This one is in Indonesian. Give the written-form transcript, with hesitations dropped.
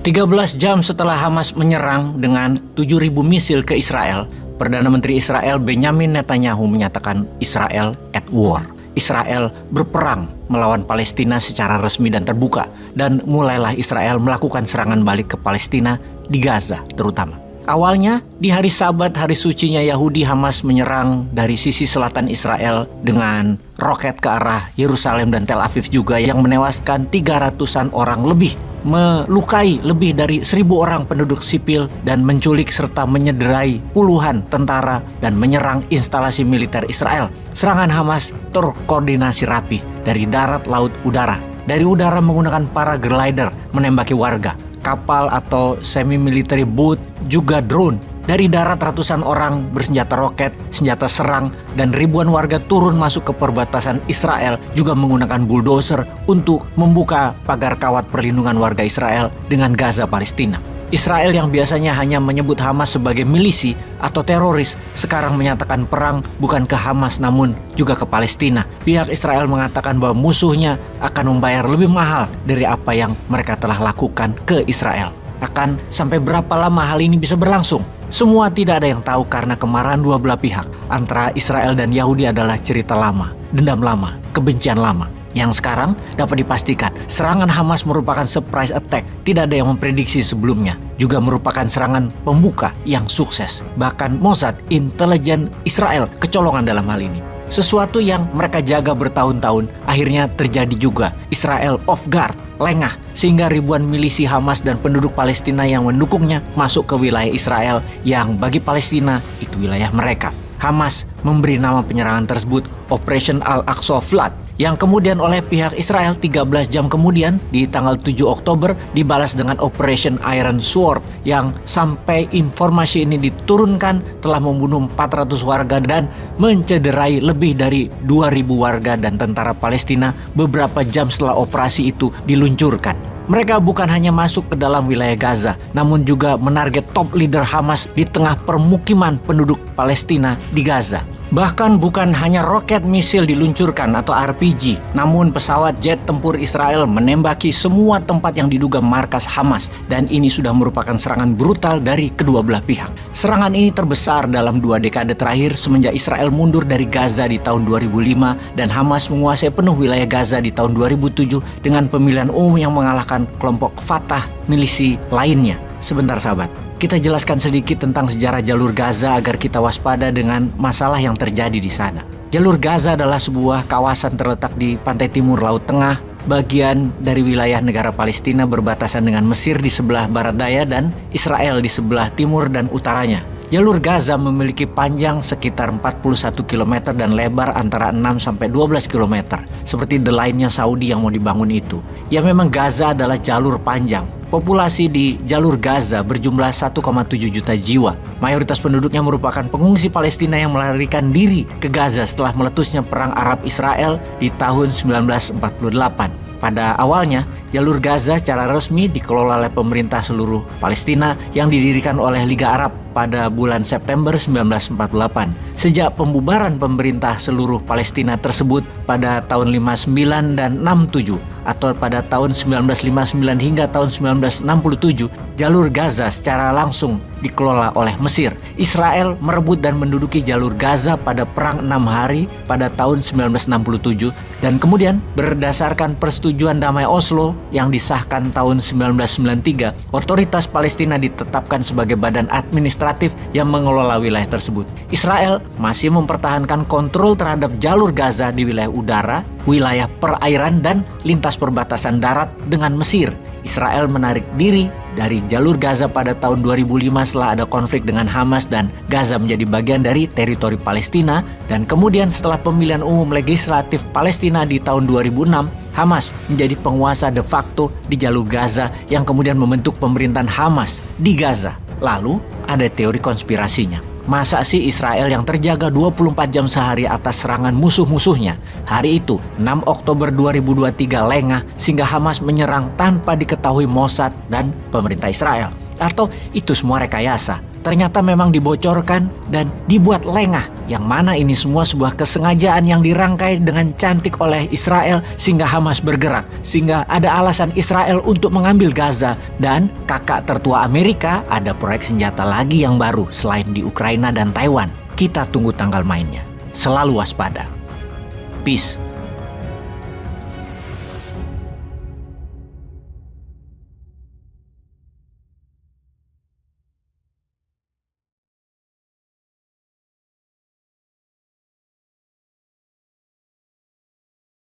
13 jam setelah Hamas menyerang dengan 7.000 misil ke Israel, Perdana Menteri Israel Benjamin Netanyahu menyatakan Israel at war. Israel berperang melawan Palestina secara resmi dan terbuka, dan mulailah Israel melakukan serangan balik ke Palestina di Gaza terutama. Awalnya, di hari Sabat, hari sucinya Yahudi, Hamas menyerang dari sisi selatan Israel dengan roket ke arah Yerusalem dan Tel Aviv juga yang menewaskan 300-an orang lebih, melukai lebih dari 1.000 orang penduduk sipil dan menculik serta menyederai puluhan tentara dan menyerang instalasi militer Israel. Serangan Hamas terkoordinasi rapi dari darat, laut, udara. Dari udara menggunakan paraglider menembaki warga, kapal atau semi-military boat, juga drone. Dari darat ratusan orang bersenjata roket, senjata serang, dan ribuan warga turun masuk ke perbatasan Israel juga menggunakan bulldozer untuk membuka pagar kawat perlindungan warga Israel dengan Gaza Palestina. Israel yang biasanya hanya menyebut Hamas sebagai milisi atau teroris, sekarang menyatakan perang bukan ke Hamas namun juga ke Palestina. Pihak Israel mengatakan bahwa musuhnya akan membayar lebih mahal dari apa yang mereka telah lakukan ke Israel. Akan sampai berapa lama hal ini bisa berlangsung? Semua tidak ada yang tahu karena kemarahan dua belah pihak antara Israel dan Yahudi adalah cerita lama, dendam lama, kebencian lama. Yang sekarang dapat dipastikan serangan Hamas merupakan surprise attack, tidak ada yang memprediksi sebelumnya. Juga merupakan serangan pembuka yang sukses. Bahkan Mossad, intelijen Israel, kecolongan dalam hal ini. Sesuatu yang mereka jaga bertahun-tahun akhirnya terjadi juga. Israel off guard, lengah, sehingga ribuan milisi Hamas dan penduduk Palestina yang mendukungnya masuk ke wilayah Israel yang bagi Palestina itu wilayah mereka. Hamas memberi nama penyerangan tersebut Operation Al-Aqsa Flood, yang kemudian oleh pihak Israel 13 jam kemudian di tanggal 7 Oktober dibalas dengan Operation Iron Sword, yang sampai informasi ini diturunkan telah membunuh 400 warga dan mencederai lebih dari 2.000 warga dan tentara Palestina beberapa jam setelah operasi itu diluncurkan. Mereka bukan hanya masuk ke dalam wilayah Gaza, namun juga menarget top leader Hamas di tengah permukiman penduduk Palestina di Gaza. Bahkan bukan hanya roket misil diluncurkan atau RPG, namun pesawat jet tempur Israel menembaki semua tempat yang diduga markas Hamas, dan ini sudah merupakan serangan brutal dari kedua belah pihak. Serangan ini terbesar dalam 2 dekade terakhir semenjak Israel mundur dari Gaza di tahun 2005 dan Hamas menguasai penuh wilayah Gaza di tahun 2007 dengan pemilihan umum yang mengalahkan kelompok Fatah milisi lainnya. Sebentar sahabat, kita jelaskan sedikit tentang sejarah jalur Gaza agar kita waspada dengan masalah yang terjadi di sana. Jalur Gaza adalah sebuah kawasan terletak di pantai timur Laut Tengah, bagian dari wilayah negara Palestina berbatasan dengan Mesir di sebelah barat daya dan Israel di sebelah timur dan utaranya. Jalur Gaza memiliki panjang sekitar 41 km dan lebar antara 6-12 km, seperti The Line-nya Saudi yang mau dibangun itu. Ya memang Gaza adalah jalur panjang. Populasi di jalur Gaza berjumlah 1,7 juta jiwa. Mayoritas penduduknya merupakan pengungsi Palestina yang melarikan diri ke Gaza setelah meletusnya Perang Arab-Israel di tahun 1948. Pada awalnya, jalur Gaza secara resmi dikelola oleh pemerintah seluruh Palestina yang didirikan oleh Liga Arab pada bulan September 1948. Sejak pembubaran pemerintah seluruh Palestina tersebut pada tahun 59 dan 67 atau pada tahun 1959 hingga tahun 1967, jalur Gaza secara langsung dikelola oleh Mesir. Israel merebut dan menduduki jalur Gaza pada Perang 6 Hari pada tahun 1967 dan kemudian berdasarkan persetujuan damai Oslo yang disahkan tahun 1993, otoritas Palestina ditetapkan sebagai badan administratif yang mengelola wilayah tersebut. Israel masih mempertahankan kontrol terhadap jalur Gaza di wilayah udara, wilayah perairan, dan lintas perbatasan darat dengan Mesir. Israel menarik diri dari jalur Gaza pada tahun 2005 setelah ada konflik dengan Hamas dan Gaza menjadi bagian dari teritori Palestina, dan kemudian setelah pemilihan umum legislatif Palestina di tahun 2006, Hamas menjadi penguasa de facto di jalur Gaza yang kemudian membentuk pemerintahan Hamas di Gaza. Lalu ada teori konspirasinya. Masa sih Israel yang terjaga 24 jam sehari atas serangan musuh-musuhnya? Hari itu, 6 Oktober 2023 lengah sehingga Hamas menyerang tanpa diketahui Mossad dan pemerintah Israel. Atau itu semua rekayasa? ternyata memang dibocorkan dan dibuat lengah, yang mana ini semua sebuah kesengajaan yang dirangkai dengan cantik oleh Israel sehingga Hamas bergerak, sehingga ada alasan Israel untuk mengambil Gaza. Dan kakak tertua Amerika ada proyek senjata lagi yang baru selain di Ukraina dan Taiwan. Kita tunggu tanggal mainnya. Selalu waspada. Peace.